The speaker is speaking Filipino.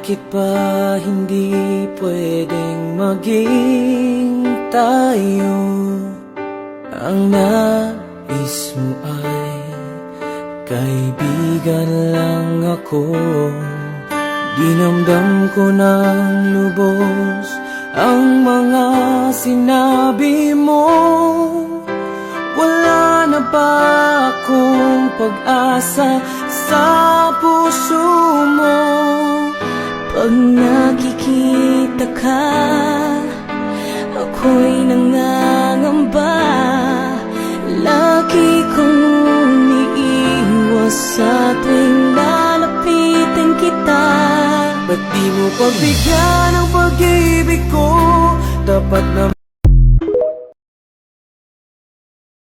Bakit ba hindi pwedeng maging tayo? Ang nais mo ay kaibigan lang ako. Dinamdam ko ng lubos ang mga sinabi mo. Wala na ba akong pag-asa sa puso mo? Pag nakikita ka, ako'y nangangamba. Lagi kong umiiwas sa tuwing lalapitan kita. Ba't di mo pagbigyan ang pag-ibig ko? Tapat na